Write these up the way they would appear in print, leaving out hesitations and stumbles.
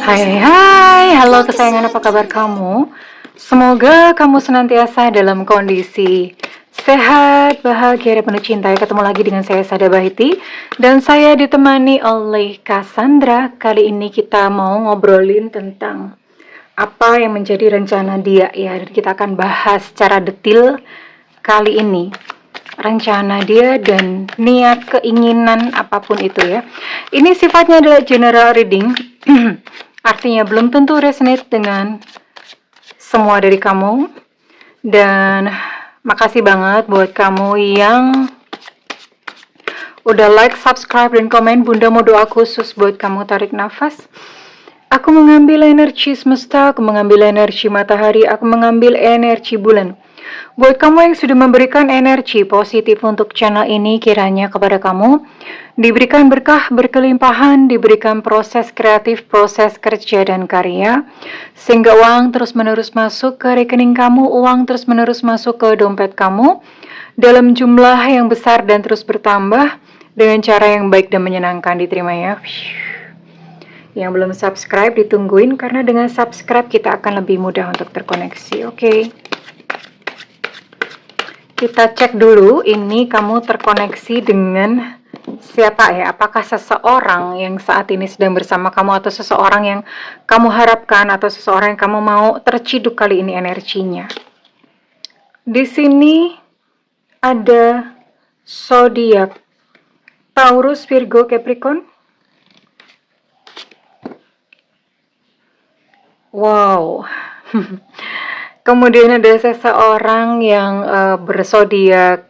Hai, halo kesayangan, apa kabar kamu? Semoga kamu senantiasa dalam kondisi sehat, bahagia, dan penuh cinta. Ketemu lagi dengan saya, Sada Bahiti, dan saya ditemani oleh Cassandra. Kali ini kita mau ngobrolin tentang apa yang menjadi rencana dia, ya. Dan kita akan bahas secara detail kali ini rencana dia dan niat, keinginan apapun itu, ya. Ini sifatnya adalah general reading. Artinya belum tentu resonate dengan semua dari kamu. Dan makasih banget buat kamu yang udah like, subscribe, dan komen. Bunda mau doa khusus buat kamu. Tarik nafas. Aku mengambil energi semesta, aku mengambil energi matahari, aku mengambil energi bulan. Buat kamu yang sudah memberikan energi positif untuk channel ini, kiranya kepada kamu diberikan berkah berkelimpahan, diberikan proses kreatif, proses kerja dan karya, sehingga uang terus-menerus masuk ke rekening kamu, uang terus-menerus masuk ke dompet kamu, dalam jumlah yang besar dan terus bertambah, dengan cara yang baik dan menyenangkan. Diterima ya. Yang belum subscribe ditungguin, karena dengan subscribe kita akan lebih mudah untuk terkoneksi. Oke. Kita cek dulu, ini kamu terkoneksi dengan siapa ya? Apakah seseorang yang saat ini sedang bersama kamu, atau seseorang yang kamu harapkan, atau seseorang yang kamu mau terciduk kali ini energinya? Di sini ada zodiak Taurus, Virgo, Capricorn. Wow. Kemudian ada seseorang yang berzodiak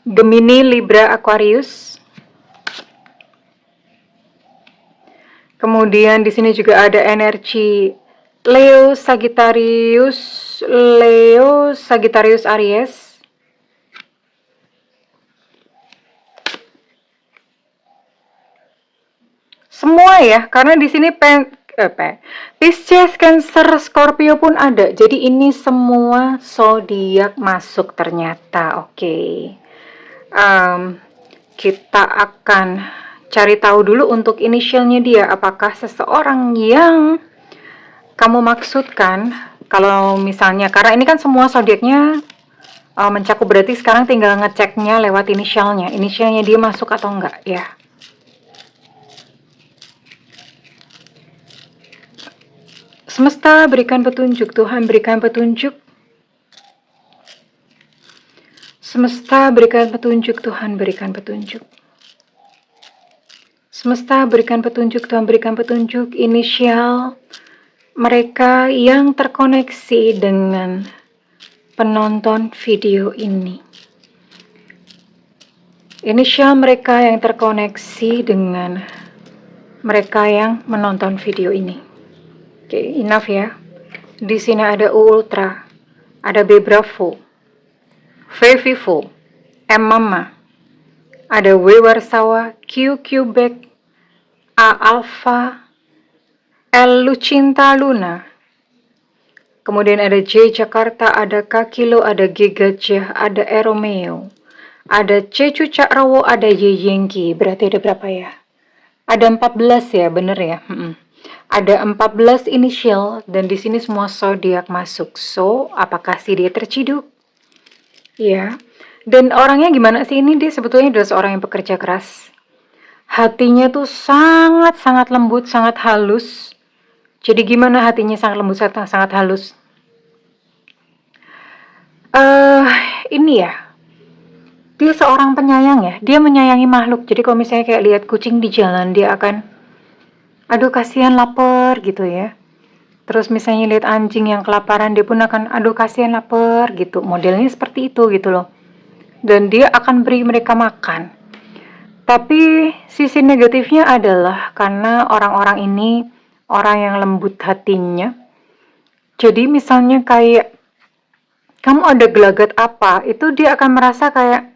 Gemini, Libra, Aquarius. Kemudian di sini juga ada energi Leo, Sagittarius, Aries. Semua ya, karena di sini Pisces, Cancer, Scorpio pun ada. Jadi ini semua zodiak masuk ternyata. Oke. Kita akan cari tahu dulu untuk inisialnya dia. Apakah seseorang yang kamu maksudkan? Kalau misalnya, karena ini kan semua zodiaknya mencakup, berarti sekarang tinggal ngeceknya lewat inisialnya. Inisialnya dia masuk atau enggak ya. Semesta berikan petunjuk, Tuhan berikan petunjuk. Semesta berikan petunjuk, Tuhan berikan petunjuk. Semesta berikan petunjuk, Tuhan berikan petunjuk. Inisial mereka yang terkoneksi dengan penonton video ini. Inisial mereka yang terkoneksi dengan mereka yang menonton video ini. Oke, enough ya. Di sini ada U Ultra, ada B Bravo, V Vivo, M Mama, ada W Warsawa, Q Quebec, A Alpha, L Lucinta Luna. Kemudian ada J Jakarta, ada K Kilo, ada G Gajah, ada E Romeo, ada C Cucak Rowo, ada Y Yengki. Berarti ada berapa ya? Ada 14 ya, bener ya? Ada 14 inisial, dan di sini semua zodiak masuk. So, apakah sih dia terciduk? Ya. Dan orangnya gimana sih ini? Dia sebetulnya adalah seorang yang pekerja keras. Hatinya tuh sangat-sangat lembut, sangat halus. Jadi gimana hatinya sangat lembut, sangat halus? Ini ya. Dia seorang penyayang ya. Dia menyayangi makhluk. Jadi kalau misalnya kayak lihat kucing di jalan, dia akan aduh kasihan lapar gitu ya. Terus misalnya lihat anjing yang kelaparan, dia pun akan aduh kasihan lapar gitu. Modelnya seperti itu gitu loh. Dan dia akan beri mereka makan. Tapi sisi negatifnya adalah karena orang-orang ini orang yang lembut hatinya. Jadi misalnya kayak kamu ada gelagat apa, itu dia akan merasa kayak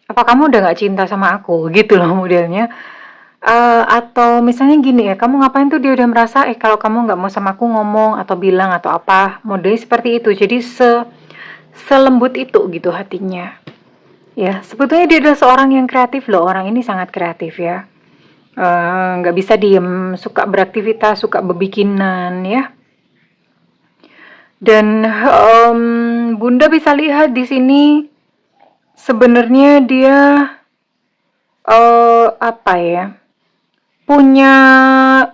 apa kamu udah gak cinta sama aku gitu loh modelnya. Atau misalnya gini ya, kamu ngapain tuh, dia udah merasa kalau kamu nggak mau sama aku ngomong atau bilang atau apa, modelnya seperti itu. Jadi selembut itu gitu hatinya ya. Sebetulnya dia adalah seorang yang kreatif loh, orang ini sangat kreatif ya. nggak bisa diem, suka beraktivitas, suka berbikinan ya. Dan Bunda bisa lihat di sini sebenarnya dia apa ya, punya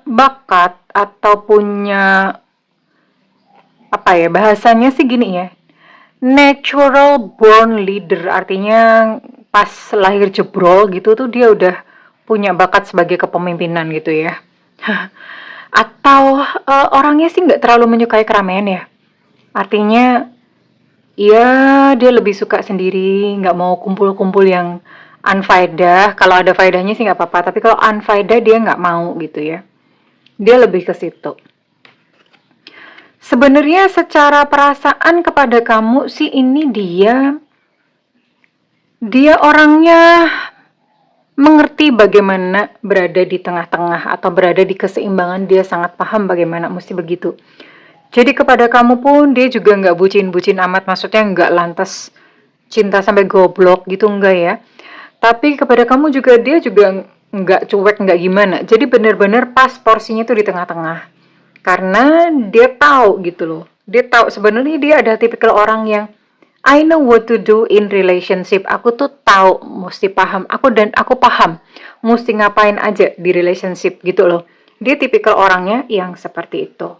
bakat atau punya apa ya, bahasanya sih gini ya, natural born leader, artinya pas lahir jebrol gitu tuh dia udah punya bakat sebagai kepemimpinan gitu ya. Atau orangnya sih nggak terlalu menyukai keramaian ya. Artinya ya dia lebih suka sendiri, nggak mau kumpul-kumpul yang unfaedah. Kalau ada faedahnya sih nggak apa-apa, tapi kalau unfaedah dia nggak mau gitu ya. Dia lebih ke situ. Sebenarnya secara perasaan kepada kamu sih ini dia orangnya mengerti bagaimana berada di tengah-tengah atau berada di keseimbangan. Dia sangat paham bagaimana mesti begitu. Jadi kepada kamu pun dia juga nggak bucin-bucin amat, maksudnya nggak lantas cinta sampai goblok gitu, enggak ya. Tapi kepada kamu juga dia juga nggak cuek, nggak gimana. Jadi benar-benar pas porsinya tuh di tengah-tengah. Karena dia tahu gitu loh. Dia tahu sebenarnya dia ada tipikal orang yang I know what to do in relationship. Aku tuh tahu, mesti paham. Aku paham, mesti ngapain aja di relationship gitu loh. Dia tipikal orangnya yang seperti itu.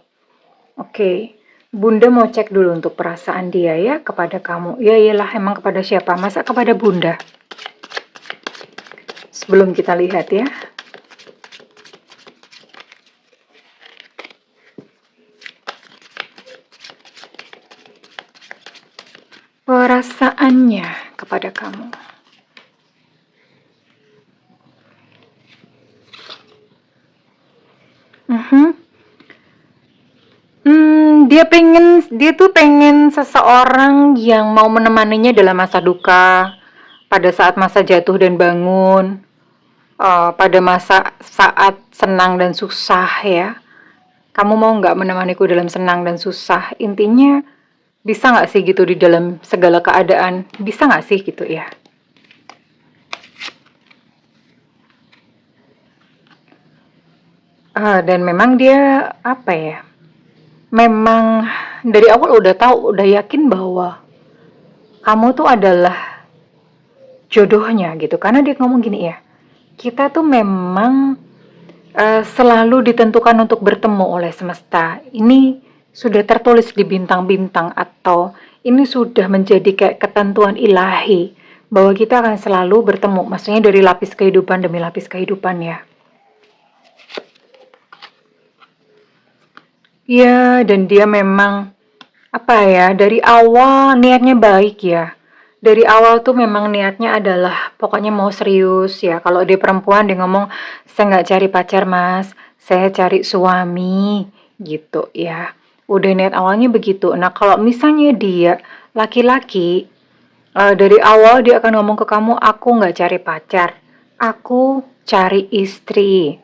Oke, Bunda mau cek dulu untuk perasaan dia ya kepada kamu. Ya iyalah, emang kepada siapa? Masa kepada Bunda? Sebelum kita lihat ya. Perasaannya kepada kamu. Dia tuh pengen seseorang yang mau menemaninya dalam masa duka, pada saat masa jatuh dan bangun, pada masa saat senang dan susah ya. Kamu mau nggak menemaniku dalam senang dan susah? Intinya bisa nggak sih gitu di dalam segala keadaan? Bisa nggak sih gitu ya? Dan memang dia apa ya? Memang dari awal udah tahu, udah yakin bahwa kamu tuh adalah jodohnya gitu. Karena dia ngomong gini ya, kita tuh memang selalu ditentukan untuk bertemu oleh semesta. Ini sudah tertulis di bintang-bintang atau ini sudah menjadi kayak ketentuan ilahi bahwa kita akan selalu bertemu. Maksudnya dari lapis kehidupan demi lapis kehidupan ya. Ya, dan dia memang apa ya, dari awal niatnya baik ya. Dari awal tuh memang niatnya adalah pokoknya mau serius ya. Kalau dia perempuan dia ngomong, saya nggak cari pacar mas, saya cari suami gitu ya. Udah niat awalnya begitu. Nah kalau misalnya dia laki-laki, dari awal dia akan ngomong ke kamu, aku nggak cari pacar, aku cari istri.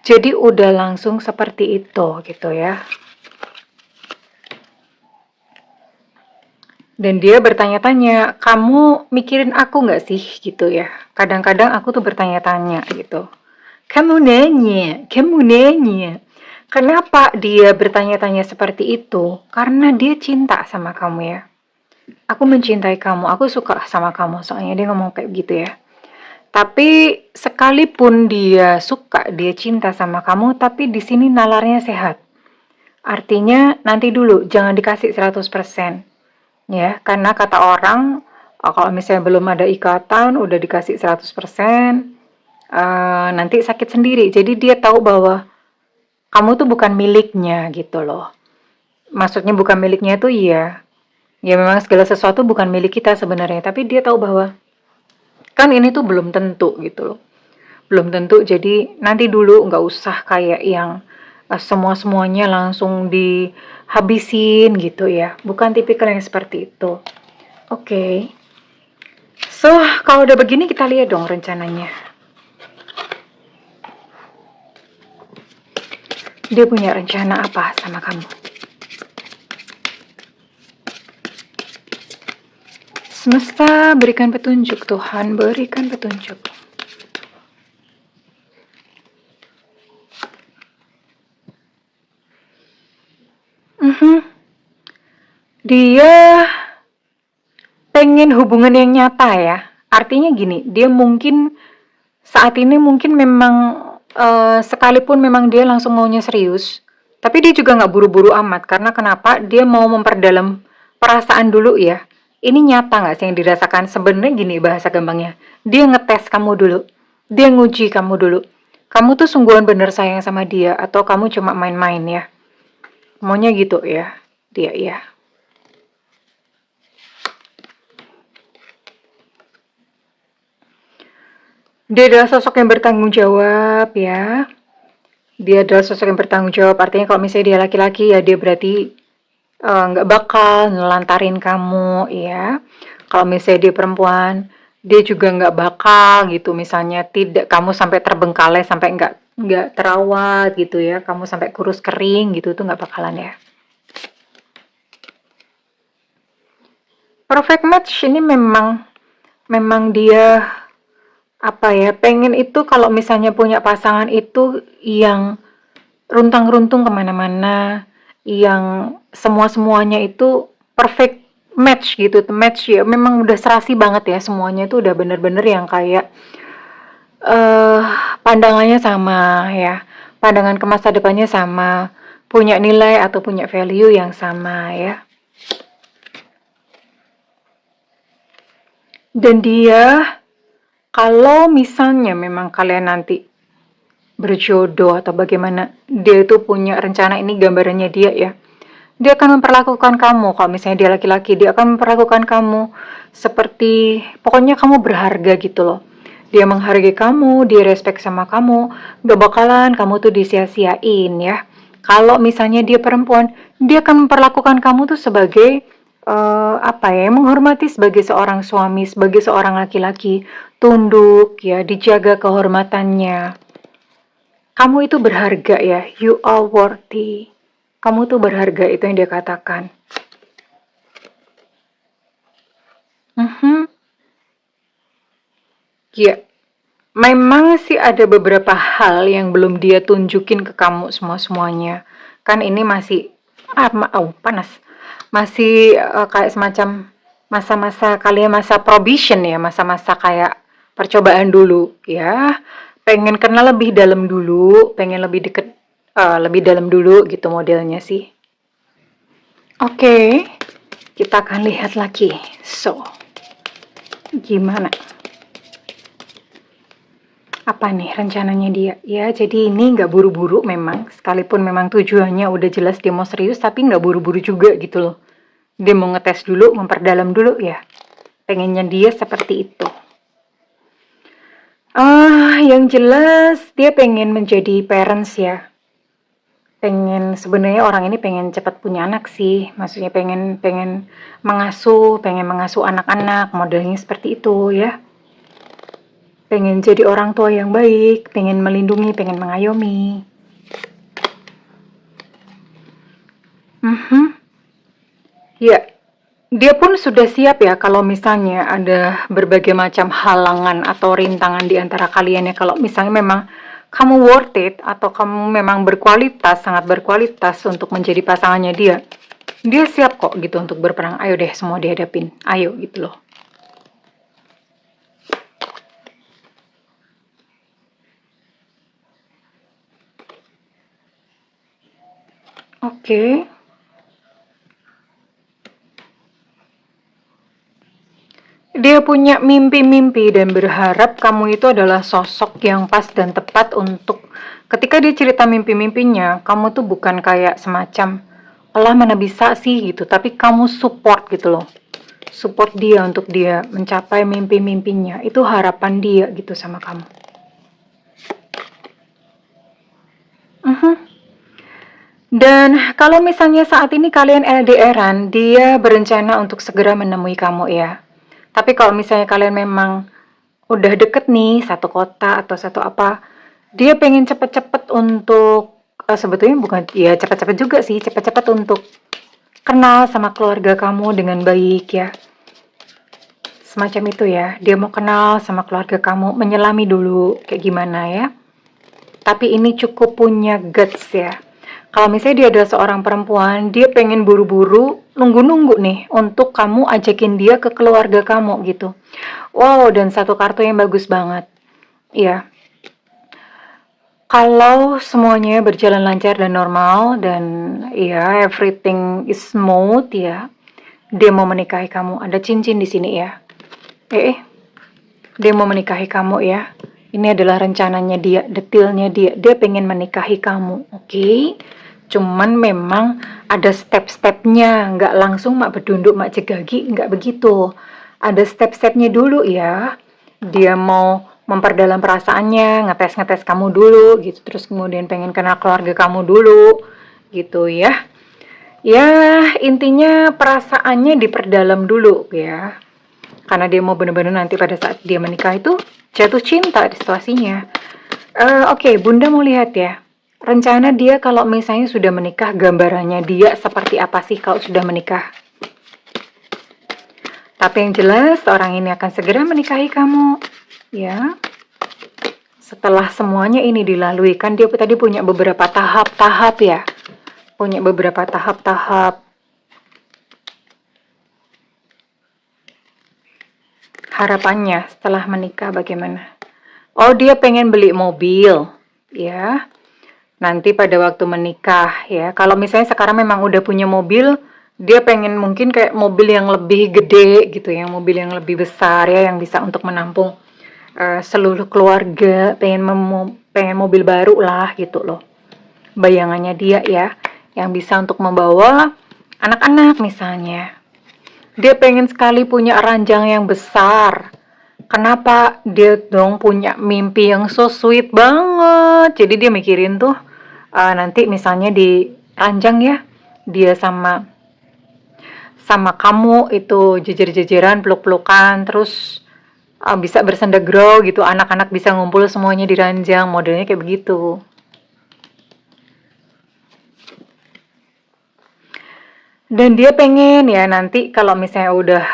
Jadi udah langsung seperti itu gitu ya. Dan dia bertanya-tanya, kamu mikirin aku nggak sih gitu ya. Kadang-kadang aku tuh bertanya-tanya gitu. Kamu nanya. Kenapa dia bertanya-tanya seperti itu? Karena dia cinta sama kamu ya. Aku mencintai kamu, aku suka sama kamu. Soalnya dia ngomong kayak gitu ya. Tapi sekalipun dia suka, dia cinta sama kamu, tapi di sini nalarnya sehat. Artinya nanti dulu, jangan dikasih 100%. Ya, karena kata orang, kalau misalnya belum ada ikatan, udah dikasih 100%, nanti sakit sendiri. Jadi dia tahu bahwa kamu tuh bukan miliknya gitu loh. Maksudnya bukan miliknya tuh iya. Ya memang segala sesuatu bukan milik kita sebenarnya, tapi dia tahu bahwa kan ini tuh belum tentu gitu loh. Belum tentu, jadi nanti dulu nggak usah kayak yang semua-semuanya langsung dihabisin gitu ya. Bukan tipikal yang seperti itu. Oke. So, kalau udah begini kita lihat dong rencananya. Dia punya rencana apa sama kamu? Semesta berikan petunjuk, Tuhan berikan petunjuk. Dia pengen hubungan yang nyata ya. Artinya gini, dia mungkin saat ini mungkin memang sekalipun memang dia langsung maunya serius, tapi dia juga nggak buru-buru amat. Karena kenapa? Dia mau memperdalam perasaan dulu ya. Ini nyata nggak sih yang dirasakan? Sebenarnya gini bahasa gampangnya. Dia ngetes kamu dulu. Dia nguji kamu dulu. Kamu tuh sungguhan bener sayang sama dia atau kamu cuma main-main ya? Maunya gitu ya. Dia ya. Dia adalah sosok yang bertanggung jawab ya. Dia adalah sosok yang bertanggung jawab. Artinya kalau misalnya dia laki-laki ya dia berarti nggak bakal nelantarin kamu ya. Kalau misalnya dia perempuan, dia juga nggak bakal gitu. Misalnya tidak kamu sampai terbengkalai sampai nggak terawat gitu ya. Kamu sampai kurus kering gitu tuh nggak bakalan ya. Perfect match ini memang dia apa ya pengen itu kalau misalnya punya pasangan itu yang runtang-runtung kemana-mana, yang semua-semuanya itu perfect match gitu, match ya memang udah serasi banget ya semuanya itu udah bener-bener yang kayak eh pandangannya sama ya, pandangan ke masa depannya sama, punya nilai atau punya value yang sama ya. Dan dia kalau misalnya memang kalian nanti berjodoh atau bagaimana, dia itu punya rencana ini gambarannya dia ya. Dia akan memperlakukan kamu, kalau misalnya dia laki-laki, dia akan memperlakukan kamu seperti, pokoknya kamu berharga gitu loh. Dia menghargai kamu, dia respect sama kamu, gak bakalan kamu tuh disia-siain ya. Kalau misalnya dia perempuan, dia akan memperlakukan kamu tuh sebagai, apa ya, menghormati sebagai seorang suami, sebagai seorang laki-laki, tunduk ya, dijaga kehormatannya. Kamu itu berharga ya, you are worthy. Kamu tuh berharga, itu yang dia katakan. Mhm. Ya, memang sih ada beberapa hal yang belum dia tunjukin ke kamu semua-semuanya. Kan ini masih, panas. Masih kayak semacam masa-masa kalian masa probation ya, masa-masa kayak percobaan dulu ya. Pengen kenal lebih dalam dulu, pengen lebih deket, lebih dalam dulu gitu modelnya sih. Oke, kita akan lihat lagi. So, gimana? Apa nih rencananya dia? Ya, jadi ini nggak buru-buru memang. Sekalipun memang tujuannya udah jelas dia mau serius, tapi nggak buru-buru juga gitu loh. Dia mau ngetes dulu, memperdalam dulu ya. Pengennya dia seperti itu. Yang jelas dia pengen menjadi parents ya. Pengen sebenarnya orang ini pengen cepat punya anak sih. Maksudnya pengen pengen mengasuh anak-anak, modelnya seperti itu ya. Pengen jadi orang tua yang baik, pengen melindungi, pengen mengayomi. Mhm. Ya, dia pun sudah siap ya kalau misalnya ada berbagai macam halangan atau rintangan di antara kalian ya. Kalau misalnya memang kamu worth it atau kamu memang berkualitas, sangat berkualitas untuk menjadi pasangannya dia. Dia siap kok gitu untuk berperang. Ayo deh semua dihadapin. Ayo gitu loh. Oke. Dia punya mimpi-mimpi dan berharap kamu itu adalah sosok yang pas dan tepat untuk ketika dia cerita mimpi-mimpinya, kamu tuh bukan kayak semacam, "Alah mana bisa sih," gitu, tapi kamu support gitu loh. Support dia untuk dia mencapai mimpi-mimpinya. Itu harapan dia gitu sama kamu. Mhm. Dan kalau misalnya saat ini kalian LDRan, dia berencana untuk segera menemui kamu ya. Tapi kalau misalnya kalian memang udah deket nih, satu kota atau satu apa, dia pengen cepet-cepet untuk, sebetulnya bukan, ya cepet-cepet juga sih, cepet-cepet untuk kenal sama keluarga kamu dengan baik ya. Semacam itu ya, dia mau kenal sama keluarga kamu, menyelami dulu kayak gimana ya. Tapi ini cukup punya guts ya. Kalau misalnya dia adalah seorang perempuan, dia pengen buru-buru, nunggu-nunggu nih untuk kamu ajakin dia ke keluarga kamu gitu. Wow, dan satu kartu yang bagus banget. Ya, kalau semuanya berjalan lancar dan normal dan ya everything is smooth ya, dia mau menikahi kamu. Ada cincin di sini ya. Dia mau menikahi kamu ya. Ini adalah rencananya dia, detailnya dia. Dia pengen menikahi kamu, oke? Cuman memang ada step-stepnya, nggak langsung mak bedunduk, mak jegagi, nggak begitu. Ada step-stepnya dulu ya. Dia mau memperdalam perasaannya, ngetes-ngetes kamu dulu gitu. Terus kemudian pengen kenal keluarga kamu dulu gitu ya. Ya, intinya perasaannya diperdalam dulu ya. Karena dia mau benar-benar nanti pada saat dia menikah itu jatuh cinta di situasinya. Oke, Bunda mau lihat ya. Rencana dia kalau misalnya sudah menikah, gambarannya dia seperti apa sih kalau sudah menikah? Tapi yang jelas orang ini akan segera menikahi kamu. Ya. Setelah semuanya ini dilalui, kan dia tadi punya beberapa tahap-tahap ya. Punya beberapa tahap-tahap. Harapannya setelah menikah bagaimana? Oh, dia pengen beli mobil, ya. Nanti pada waktu menikah, ya. Kalau misalnya sekarang memang udah punya mobil, dia pengen mungkin kayak mobil yang lebih gede gitu, yang mobil yang lebih besar ya, yang bisa untuk menampung seluruh keluarga. Pengen mobil baru lah gitu loh. Bayangannya dia ya, yang bisa untuk membawa anak-anak misalnya. Dia pengen sekali punya ranjang yang besar. Kenapa? Dia dong punya mimpi yang so sweet banget. Jadi dia mikirin tuh nanti misalnya di ranjang ya, dia sama kamu itu jejer-jejeran, peluk-pelukan, terus bisa bersendegro gitu. Anak-anak bisa ngumpul semuanya di ranjang, modelnya kayak begitu. Dan dia pengen ya nanti kalau misalnya udah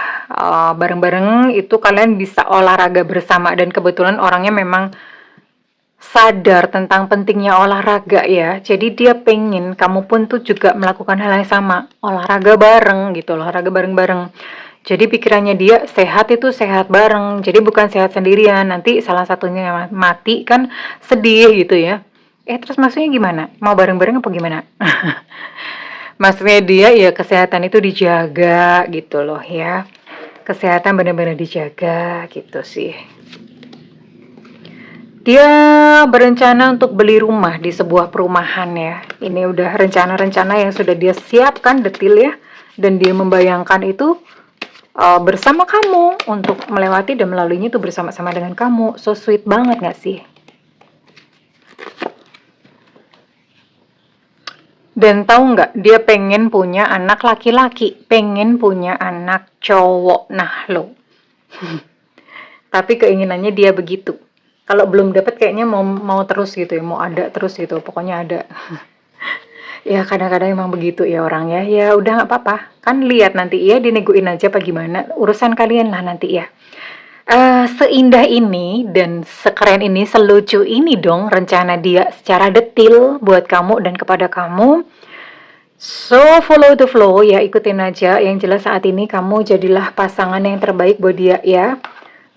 bareng-bareng itu kalian bisa olahraga bersama, dan kebetulan orangnya memang sadar tentang pentingnya olahraga ya. Jadi dia pengen kamu pun tuh juga melakukan hal yang sama, olahraga bareng gitu, olahraga bareng-bareng. Jadi pikirannya dia sehat itu sehat bareng, jadi bukan sehat sendirian. Nanti salah satunya mati kan sedih gitu ya. Terus maksudnya gimana? Mau bareng-bareng apa gimana? Maksudnya dia ya kesehatan itu dijaga gitu loh ya. Kesehatan benar-benar dijaga gitu sih. Dia berencana untuk beli rumah di sebuah perumahan ya. Ini udah rencana-rencana yang sudah dia siapkan detail ya. Dan dia membayangkan itu bersama kamu untuk melewati dan melaluinya itu bersama-sama dengan kamu. So sweet banget gak sih? Dan tahu nggak, dia pengen punya anak laki-laki, pengen punya anak cowok. Nah lo, tapi keinginannya dia begitu. Kalau belum dapat kayaknya mau terus gitu ya, mau ada terus gitu, pokoknya ada. Ya kadang-kadang emang begitu ya orang ya. Ya udah nggak apa-apa, kan lihat nanti ya, dineguin aja apa gimana, urusan kalian lah nanti ya. Seindah ini dan sekeren ini, selucu ini dong rencana dia secara detail buat kamu dan kepada kamu. So follow the flow ya, ikutin aja. Yang jelas saat ini kamu jadilah pasangan yang terbaik buat dia ya,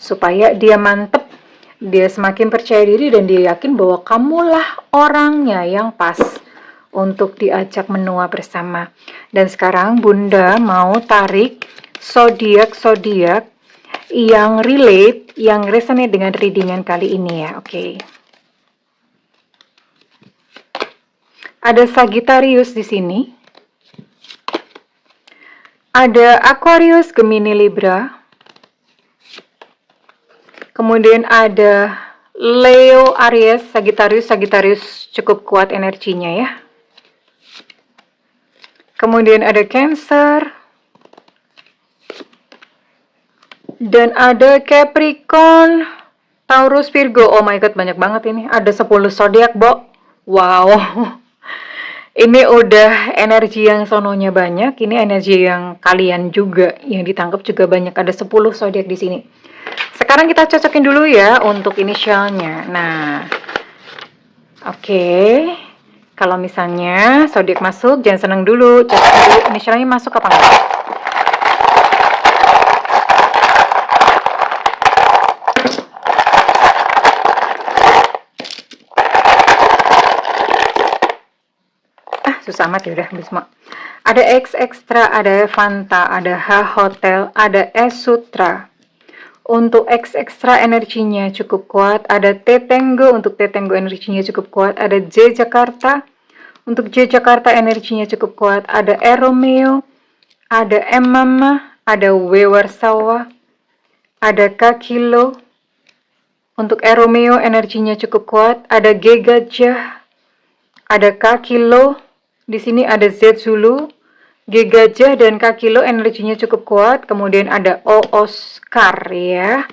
supaya dia mantep, dia semakin percaya diri dan dia yakin bahwa kamulah orangnya yang pas untuk diajak menua bersama. Dan sekarang Bunda mau tarik zodiak yang relate, yang resonate dengan readingan kali ini ya, oke. Ada Sagittarius di sini. Ada Aquarius, Gemini, Libra. Kemudian ada Leo, Aries, Sagittarius cukup kuat energinya ya. Kemudian ada Cancer. Dan ada Capricorn, Taurus, Virgo. Oh my god, banyak banget ini. Ada 10 zodiak, Bo. Wow. Ini udah energi yang sononya banyak. Ini energi yang kalian juga yang ditangkap juga banyak. Ada 10 zodiak di sini. Sekarang kita cocokin dulu ya untuk inisialnya. Nah, oke. Kalau misalnya zodiak masuk, jangan senang dulu, cek dulu inisialnya masuk apa enggak. Susah amat ya udah semua. Ada X Extra, ada Fanta, ada H Hotel, ada S Sutra. Untuk X Extra energinya cukup kuat, ada T Tango, untuk T Tango energinya cukup kuat, ada J Jakarta, untuk J Jakarta energinya cukup kuat, ada E Romeo, ada M Mama, ada W Warsawa, ada K Kilo. Untuk E Romeo energinya cukup kuat, ada G Gajah, ada K Kilo. Di sini ada Z Zulu, G Gajah, dan K Kilo energinya cukup kuat. Kemudian ada O Oscar ya.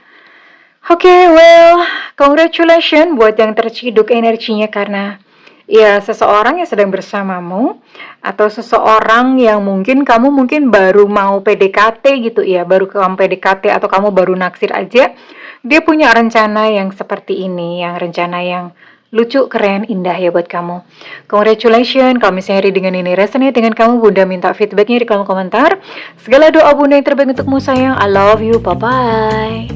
Oke, well, congratulations buat yang terciduk energinya karena ya seseorang yang sedang bersamamu atau seseorang yang kamu mungkin baru mau PDKT gitu ya, baru kamu PDKT atau kamu baru naksir aja. Dia punya rencana yang seperti ini, yang rencana yang lucu, keren, indah ya buat kamu. Congratulations, kalau misalnya readingan ini resonate dengan kamu, Bunda minta feedbacknya di kolom komentar. Segala doa Bunda yang terbaik untukmu sayang. I love you, bye-bye.